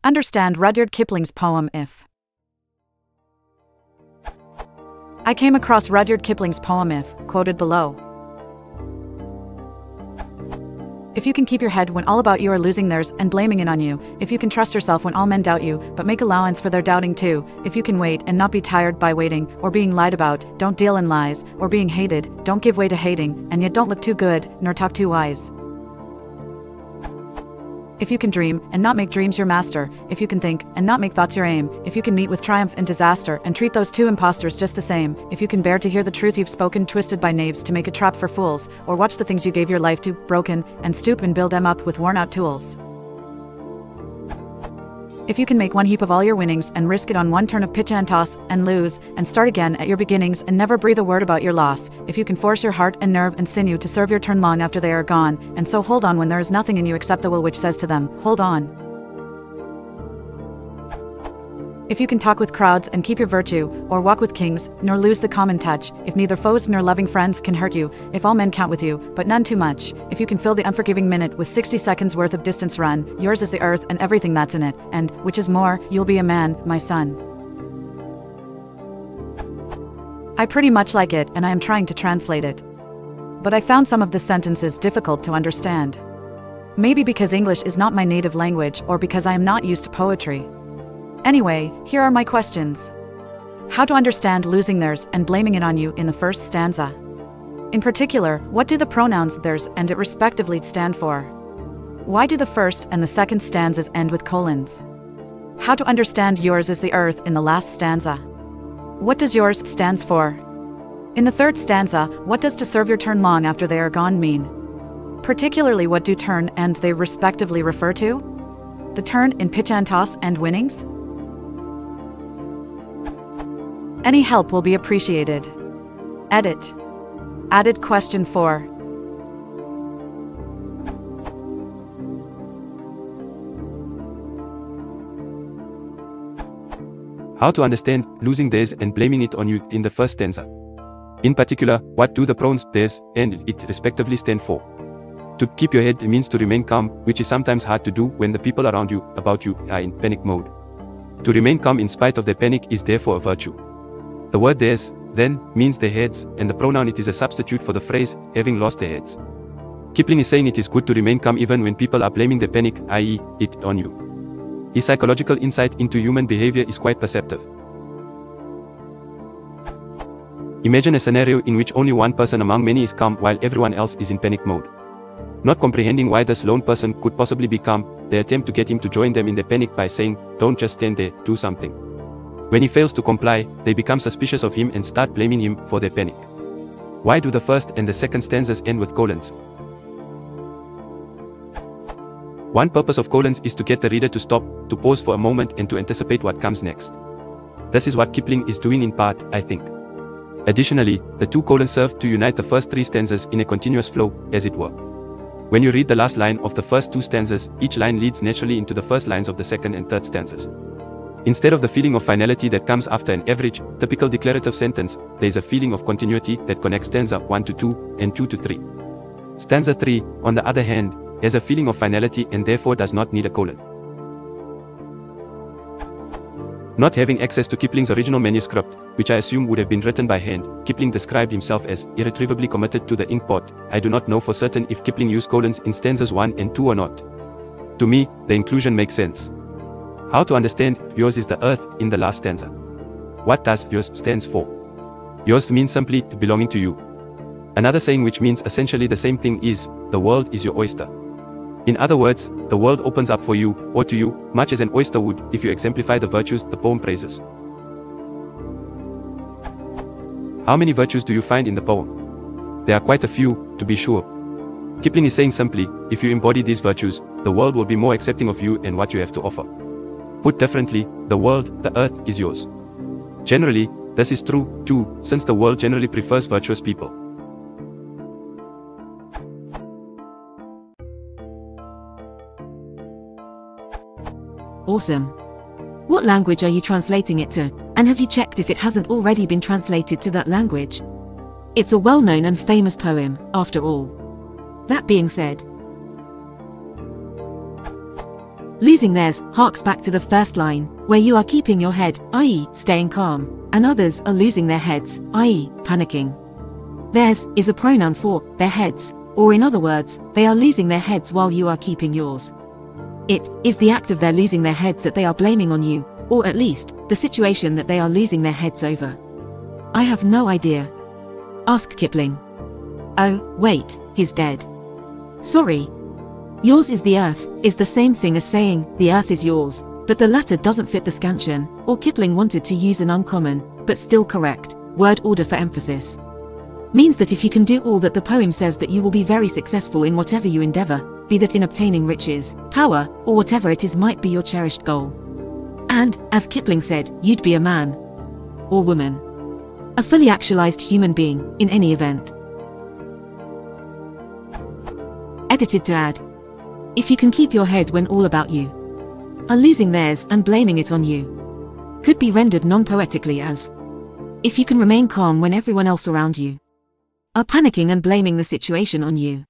Understand Rudyard Kipling's poem If. I came across Rudyard Kipling's poem If, quoted below. If you can keep your head when all about you are losing theirs and blaming it on you, if you can trust yourself when all men doubt you, but make allowance for their doubting too, if you can wait and not be tired by waiting, or being lied about, don't deal in lies, or being hated, don't give way to hating, and yet don't look too good, nor talk too wise. If you can dream, and not make dreams your master, if you can think, and not make thoughts your aim, if you can meet with triumph and disaster, and treat those two impostors just the same, if you can bear to hear the truth you've spoken twisted by knaves to make a trap for fools, or watch the things you gave your life to, broken, and stoop and build them up with worn-out tools. If you can make one heap of all your winnings and risk it on one turn of pitch and toss, and lose, and start again at your beginnings and never breathe a word about your loss, if you can force your heart and nerve and sinew to serve your turn long after they are gone, and so hold on when there is nothing in you except the will which says to them, hold on. If you can talk with crowds and keep your virtue, or walk with kings, nor lose the common touch, if neither foes nor loving friends can hurt you, if all men count with you, but none too much, if you can fill the unforgiving minute with 60 seconds worth of distance run, yours is the earth and everything that's in it, and, which is more, you'll be a man, my son. I pretty much like it, and I am trying to translate it. But I found some of the sentences difficult to understand. Maybe because English is not my native language, or because I am not used to poetry. Anyway, here are my questions. How to understand losing theirs and blaming it on you in the first stanza? In particular, what do the pronouns theirs and it respectively stand for? Why do the first and the second stanzas end with colons? How to understand yours is the earth in the last stanza? What does yours stands for? In the third stanza, what does to serve your turn long after they are gone mean? Particularly, what do turn and they respectively refer to? The turn in pitch and toss and winnings? Any help will be appreciated. Edit. Added question 4. How to understand losing theirs and blaming it on you in the first stanza. In particular, what do the pronouns theirs and it respectively stand for? To keep your head means to remain calm, which is sometimes hard to do when the people around you, about you, are in panic mode. To remain calm in spite of their panic is therefore a virtue. The word theirs, then, means their heads, and the pronoun it is a substitute for the phrase, having lost their heads. Kipling is saying it is good to remain calm even when people are blaming their panic, i.e., it, on you. His psychological insight into human behavior is quite perceptive. Imagine a scenario in which only one person among many is calm while everyone else is in panic mode. Not comprehending why this lone person could possibly be calm, they attempt to get him to join them in their panic by saying, "Don't just stand there, do something." When he fails to comply, they become suspicious of him and start blaming him for their panic. Why do the first and the second stanzas end with colons? One purpose of colons is to get the reader to stop, to pause for a moment and to anticipate what comes next. This is what Kipling is doing in part, I think. Additionally, the two colons serve to unite the first three stanzas in a continuous flow, as it were. When you read the last line of the first two stanzas, each line leads naturally into the first lines of the second and third stanzas. Instead of the feeling of finality that comes after an average, typical declarative sentence, there is a feeling of continuity that connects stanza 1 to 2 and 2 to 3. Stanza 3, on the other hand, has a feeling of finality and therefore does not need a colon. Not having access to Kipling's original manuscript, which I assume would have been written by hand, Kipling described himself as irretrievably committed to the inkpot. I do not know for certain if Kipling used colons in stanzas 1 and 2 or not. To me, the inclusion makes sense. How to understand yours is the earth in the last stanza. What does yours stands for? Yours means simply belonging to you. Another saying which means essentially the same thing is, the world is your oyster. In other words, the world opens up for you, or to you, much as an oyster would, if you exemplify the virtues the poem praises. How many virtues do you find in the poem? There are quite a few, to be sure. Kipling is saying simply, if you embody these virtues, the world will be more accepting of you and what you have to offer. Put differently, the world, the earth, is yours. Generally, this is true, too, since the world generally prefers virtuous people. Awesome. What language are you translating it to, and have you checked if it hasn't already been translated to that language? It's a well-known and famous poem, after all. That being said, Losing theirs harks back to the first line, where you are keeping your head, i.e., staying calm, and others are losing their heads, i.e., panicking. Theirs is a pronoun for their heads, or in other words, they are losing their heads while you are keeping yours. It is the act of their losing their heads that they are blaming on you, or at least, the situation that they are losing their heads over. I have no idea. Ask Kipling. Oh, wait, he's dead. Sorry. Yours is the earth, is the same thing as saying, the earth is yours, but the latter doesn't fit the scansion, or Kipling wanted to use an uncommon, but still correct, word order for emphasis. Means that if you can do all that the poem says, that you will be very successful in whatever you endeavor, be that in obtaining riches, power, or whatever it is might be your cherished goal. And, as Kipling said, you'd be a man. Or woman. A fully actualized human being, in any event. Edited to add. If you can keep your head when all about you are losing theirs and blaming it on you. Could be rendered non-poetically as, if you can remain calm when everyone else around you are panicking and blaming the situation on you.